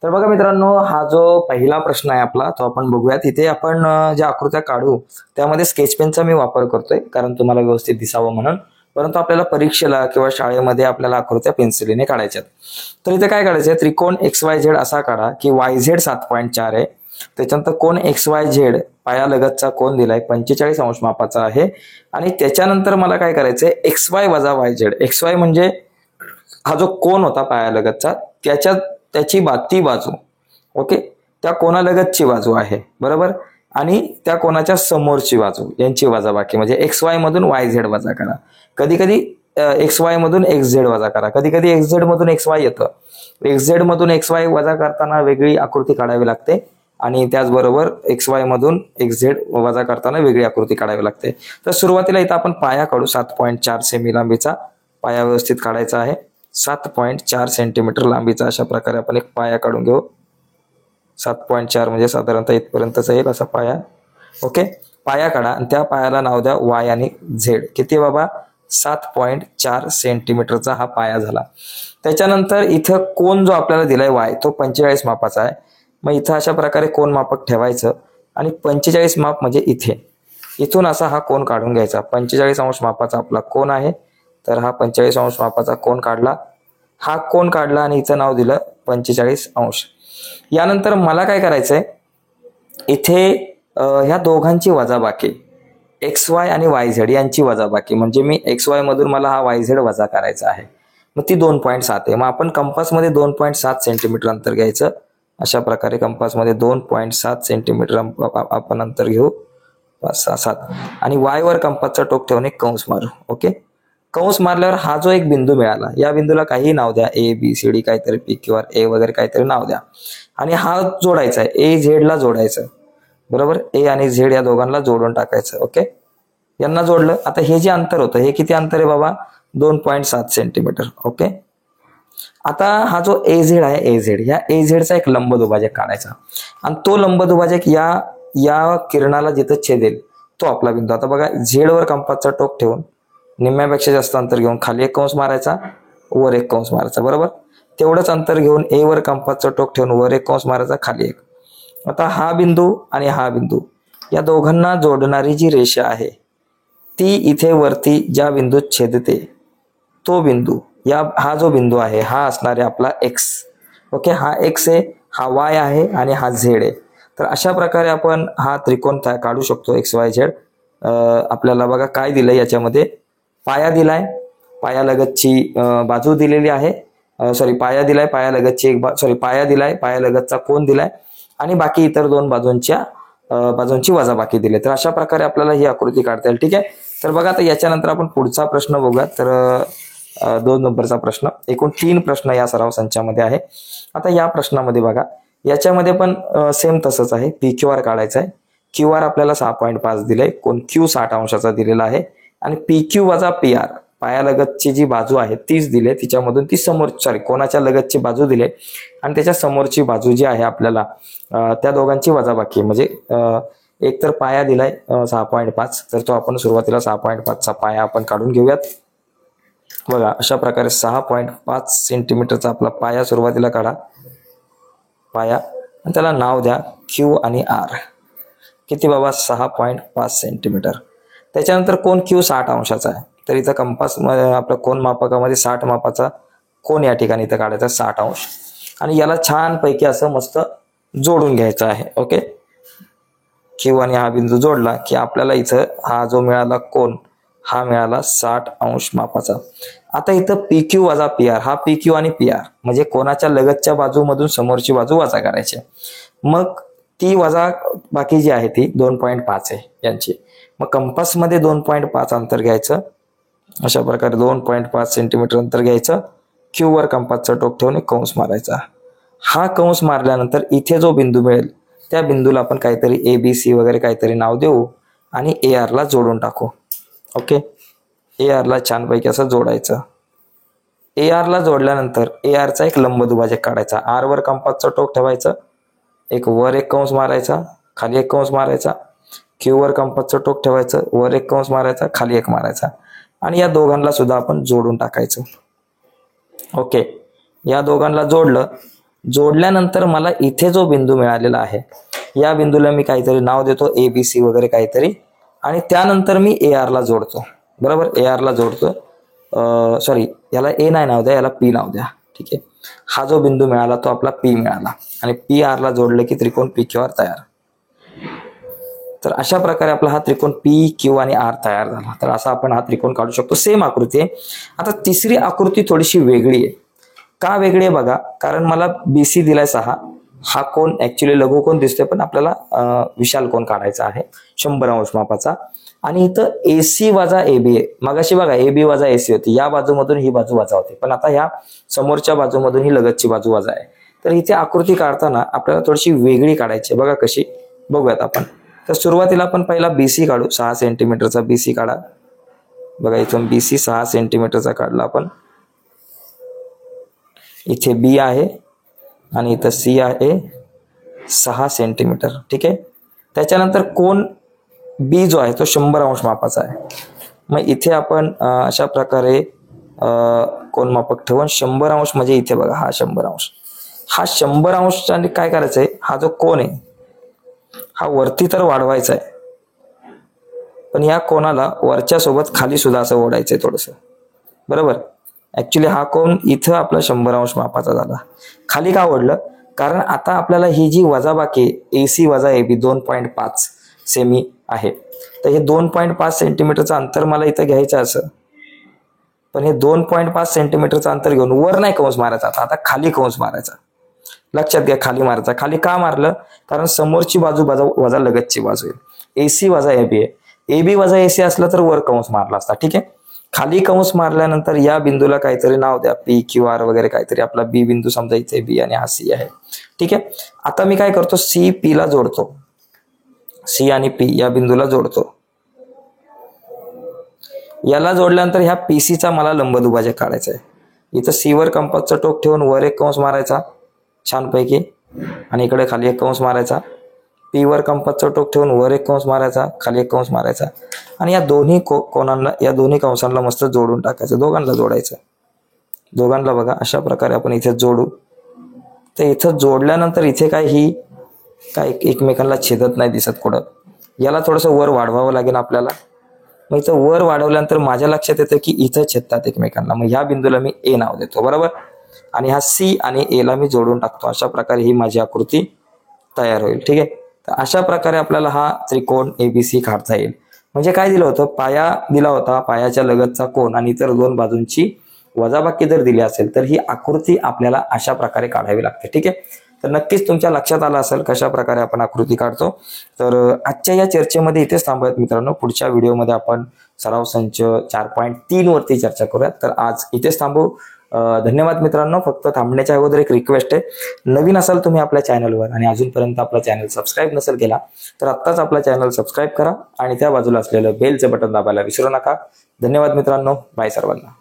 तर बघा मित्रांनो, हा जो पहिला प्रश्न आहे आपला तो आपण बघूया. तिथे आपण ज्या आकृत्या काढू त्यामध्ये स्केच पेनचा मी वापर करतोय कारण तुम्हाला व्यवस्थित दिसावं म्हणून. परंतु आपल्याला परीक्षेला किंवा शाळेमध्ये आपल्याला आकृत्या पेन्सिलीने काढायच्यात. तर इथे काय काढायचं, त्रिकोण XYZ असा काढा की YZ 7.4 आहे. त्याच्यानंतर कोण XYZ पायालगतचा कोण दिलाय 45 अंश मापाचा आहे. आणि त्याच्यानंतर मला काय करायचंय, XY वजा YZ. XY म्हणजे हा जो कोण होता पायालगतचा त्याची ती बाजू, ओके, त्या कोणालगतची बाजू आहे बरोबर. आणि त्या कोणाच्या समोरची बाजू यांची वजाबाकी म्हणजे XY मधून YZ वजा करा. कधी कधी XY मधून XZ वजा करा, कधी कधी XZ मधून XY येतं. XZ मधून XY वजा करताना वेगळी आकृती काढावी लागते आणि त्याचबरोबर XY मधून XZ वजा करताना वेगळी आकृती काढावी लागते. तर सुरुवातीला इथं आपण पाया काढू. 7.4 सेमी लांबीचा पाया व्यवस्थित काढायचा आहे. 7.4 सेंटीमीटर लांबीचा अशा प्रकारे आपण एक पाया काढून घेऊ. 7.4 म्हणजे साधारणतः इथपर्यंतचा येईल असा पाया. ओके, पाया काढा आणि त्या पायाला नाव द्या Y आणि Z. किती बाबा, 7.4 सेंटीमीटरचा हा पाया झाला. त्याच्यानंतर इथं कोण जो आपल्याला दिलाय Y तो 45 मापाचा आहे. मग इथं अशा प्रकारे कोण मापक ठेवायचं आणि 45 माप म्हणजे इथून असा हा कोण काढून घ्यायचा. 45 अंश मापाचा आपला कोण आहे. तर हा 45 अंश मापाचा कोण काढला, हा कोण काढला आणि हिचं नाव दिलं 45 अंश. यानंतर मला काय करायचंय, इथे ह्या दोघांची वजाबाकी XY आणि YZ यांची वजाबाकी म्हणजे मी XY मधून मला हा YZ वजा करायचा आहे. मग ती 2.7 आहे. मग आपण कंपासमध्ये 2.7 सेंटीमीटर अंतर घ्यायचं. अशा प्रकारे कंपासमध्ये 2.7 सेंटीमीटर आपण अंतर घेऊ. 5, 6, 7 आणि Y वर कंपासचा टोक ठेवून एक कंस मारू. ओके, कंस मारल्यावर हा जो एक बिंदू मिळाला, या बिंदूला काही नाव द्या, ABCD काहीतरी PQR A वगैरे काहीतरी नाव द्या. आणि हा जोडायचा आहे, AZ ला जोडायचं बरोबर. A आणि Z या दोघांना जोडून टाकायचं. ओके, यांना जोडलं. आता हे जे अंतर होतं हे किती अंतर आहे बाबा, 2.7 सेंटीमीटर. ओके, आता हा जो AZ आहे, AZ या AZचा एक लंबदुभाजक काढायचा आणि तो लंबदुभाजक या किरणाला जिथं छेदेल तो आपला बिंदू. आता बघा, Z वर कंपासचा टोक ठेवून निम्म्यापेक्षा जास्त अंतर घेऊन खाली एक कंस मारायचा, वर एक कंस मारायचा बरोबर. तेवढंच अंतर घेऊन A वर कंपासचा टोक ठेवून वर एक कंस मारायचा, खाली एक. आता हा बिंदू आणि हा बिंदू या दोघांना जोडणारी जी रेषा आहे ती इथे वरती ज्या बिंदूत छेदते तो बिंदू, हा जो बिंदू आहे हा असणार आहे आपला X. ओके, हा X आहे, हा Y आहे आणि हा Z आहे. तर अशा प्रकारे आपण हा त्रिकोण काढू शकतो XYZ. आपल्याला बघा काय दिलंय याच्यामध्ये, पाया दिलाय, पायालगतची बाजू दिलेली आहे. पाया दिलाय, पायालगतची पाया दिलाय, पायालगतचा कोन दिलाय आणि बाकी इतर दोन बाजूंची वजाबाकी दिली. तर अशा प्रकारे आपल्याला ही आकृती काढता येईल. ठीक आहे, तर बघा आता याच्यानंतर आपण पुढचा प्रश्न बघूया. तर 2 नंबरचा प्रश्न, एकूण 3 प्रश्न या सराव संचामध्ये आहे. आता या प्रश्नामध्ये बघा, याच्यामध्ये पण सेम तसंच आहे. PQR काढायचा आहे. QR आपल्याला 6.5 दिलंय, कोण Q 60 अंशाचा दिलेला आहे आणि PQ वजा PR पायालगतची जी बाजू आहे तीच दिली, तिच्यामधून ती कोणाच्या लगतची बाजू दिली आणि त्याच्या समोरची बाजू जी आहे आपल्याला त्या दोघांची वजाबाकी म्हणजे एक तर पाया दिलाय 6.5, तर तो आपण सुरुवातीला 6.5 चा पाया आपण काढून घेऊयात. बघा अशा प्रकारे 6.5 सेंटीमीटरचा आपला पाया सुरुवातीला काढा, पाया, आणि त्याला नाव द्या Q आणि R. किती बाबा, 6.5 सेंटीमीटर. त्याच्यानंतर कोण Q 60 अंशाचा आहे. तर इथं कंपास आपल्या कोण मापकामध्ये 60 मापाचा कोण या ठिकाणी इथं काढायचा 60 अंश आणि याला छान पैकी असं मस्त जोडून घ्यायचं आहे. ओके, Q आणि हा बिंदू जोडला की आपल्याला इथं हा जो मिळाला कोण हा मिळाला 60 अंश मापाचा. आता इथं PQ वजा PR, हा PQ आणि PR म्हणजे कोणाच्या लगतच्या बाजूमधून समोरची बाजू वजा करायची. मग ती वजा बाकी जी आहे ती 2.5 आहे यांची. मग कंपासमध्ये 2.5 अंतर घ्यायचं. अशा प्रकारे 2.5 सेंटीमीटर अंतर घ्यायचं. Q वर कंपासचा टोक ठेवून एक कंस मारायचा. हा कंस मारल्यानंतर इथे जो बिंदू मिळेल त्या बिंदूला आपण काहीतरी ABC वगैरे काहीतरी नाव देऊ आणि AR ला जोडून टाकू. ओके, AR ला छानपैकी असं जोडायचं. AR ला जोडल्यानंतर AR चा एक लंबदुभाजक काढायचा. R वर कंपासचा टोक ठेवायचं, एक वर एक कंस मारायचा, खाली एक कंस मारायचा. Q वर कंपासचं टोक ठेवायचं, वर एक कंस मारायचा, खाली एक मारायचा आणि या दोघांना सुद्धा आपण जोडून टाकायचं. ओके, या दोघांना जोडलं जोडल्यानंतर मला इथे जो बिंदू मिळालेला आहे या बिंदूला मी काहीतरी नाव देतो ABC वगैरे काहीतरी, आणि त्यानंतर मी AR ला जोडतो. बरोबर, AR ला जोडतो. सॉरी, याला A नाही नाव द्या, याला P नाव द्या. ठीक आहे, हा जो बिंदू मिळाला तो आपला P मिळाला, आणि PR ला जोडले की त्रिकोण PQR तयार. तर अशा प्रकारे आपला हा त्रिकोण PQ आणि R तयार झाला. तर असा आपण हा त्रिकोण काढू शकतो. सेम आकृती आहे. आता तिसरी आकृती थोडीशी वेगळी आहे. का वेगळी आहे बघा, कारण मला BC दिलाय 6. हा कोण ऍक्च्युली लघुकोन दिसतोय, पण आपल्याला विशाल कोन काढायचा आहे 100 अंश मापाचा. आणि इथं AC वजा AB आहे. मगाशी बघा AB वजा AC होती, या बाजूमधून ही बाजू वजा होती, पण आता ह्या समोरच्या बाजूमधून ही लगतची बाजू वजा आहे. तर इथे आकृती काढताना आपल्याला थोडीशी वेगळी काढायची. बघा कशी, बघूयात आपण. तर सुरुवातीला आपण पहिला BC काढू. 6 सेंटीमीटरचा BC काढा. बघा इथून BC 6 सेंटीमीटरचा काढला आपण. इथे B आहे आणि इथं C आहे 6 सेंटीमीटर. ठीक आहे, त्याच्यानंतर कोन B जो आहे तो 100 अंश मापाचा आहे. मग इथे आपण अशा प्रकारे कोन मापक ठेवून 100 अंश, म्हणजे इथे बघा हा 100 अंश, हा 100 अंश. आणि काय करायचंय, हा जो कोन आहे हा वरती तर वाढवायचा आहे, पण या कोणाला वरच्या सोबत खाली सुद्धा असं ओढायचंय थोडस. बरोबर, ऍक्च्युली हा कोन इथं आपला 100 अंश मापाचा झाला. खाली का ओढलं, कारण आता आपल्याला ही जी वजाबाकी AC वजा AB 2.5 सेमी आहे, तर हे 2.5 सेंटीमीटरचं अंतर मला इथं घ्यायचं असं, पण हे 2.5 सेंटीमीटरचं अंतर घेऊन वर नाही कंस मारायचा, आता खाली कंस मारायचा. लक्षात घ्या, खाली मारायचा. खाली का मारलं, कारण समोरची बाजू वजा लगतची बाजू आहे. AC वजा AB आहे. AB वजा AC असलं तर वर कंस मारला असता. ठीक आहे, खाली कंस मारल्यानंतर या बिंदूला काहीतरी नाव द्या, PQR वगैरे काहीतरी. आपला B बिंदू समजा इथे B आणि हा C आहे. ठीक आहे, आता मी काय करतो, CP ला जोडतो. C आणि P या बिंदूला जोडतो. याला जोडल्यानंतर ह्या PC चा मला लंबदुभाजक काढायचा आहे. इथं C वर कंपासचं टोक ठेवून वर एक कंस मारायचा छानपैकी, आणि इकडे खाली एक कंस मारायचा. P वर कंपासचं टोक ठेवून वर एक कंस मारायचा, खाली एक कंस मारायचा, आणि या दोन्ही कोणांना, या दोन्ही कंसांना मस्त जोडून टाकायचं. दोघांना जोडायचं, दोघांना बघा अशा प्रकारे आपण इथे जोडू. तर इथं जोडल्यानंतर इथे काय एकमेकांना छेदत नाही दिसत कुठं. याला थोडंसं वर वाढवावं लागेल आपल्याला. मग इथं वर वाढवल्यानंतर माझ्या लक्षात येतं की इथं छेदतात एकमेकांना. मग ह्या बिंदूला मी A नाव देतो. बरोबर, आणि हा C आणि A ला मी जोडून टाकतो. अशा प्रकारे ही माझी आकृती तयार होईल. ठीक आहे, तर अशा प्रकारे आपल्याला हा त्रिकोण ABC काढता येईल. म्हणजे काय दिलं होतं, पाया दिला होता, पायाच्या लगतचा कोन आणि इतर दोन बाजूंची वजाबाकी जर दिली असेल तर ही आकृती आपल्याला अशा प्रकारे काढावी लागते. ठीक आहे, तर नक्कीच तुमच्या लक्षात आलं असेल कशा प्रकारे आपण आकृती काढतो. तर आजच्या या चर्चेमध्ये इथेच थांबूयात मित्रांनो. पुढच्या व्हिडिओमध्ये आपण सराव संच 4.3 वरती चर्चा करूयात. तर आज इथेच थांबू. धन्यवाद मित्रांनो. फक्त थांबण्याच्या अगोदर एक रिक्वेस्ट आहे, नवीन असाल तुम्ही आपल्या चॅनलवर आणि अजूनपर्यंत आपला चॅनल सबस्क्राईब नसेल केला तर आत्ताच आपला चॅनल सबस्क्राईब करा आणि त्या बाजूला असलेलं बेलचं बटन दाबायला विसरू नका. धन्यवाद मित्रांनो. बाय सर्वांना.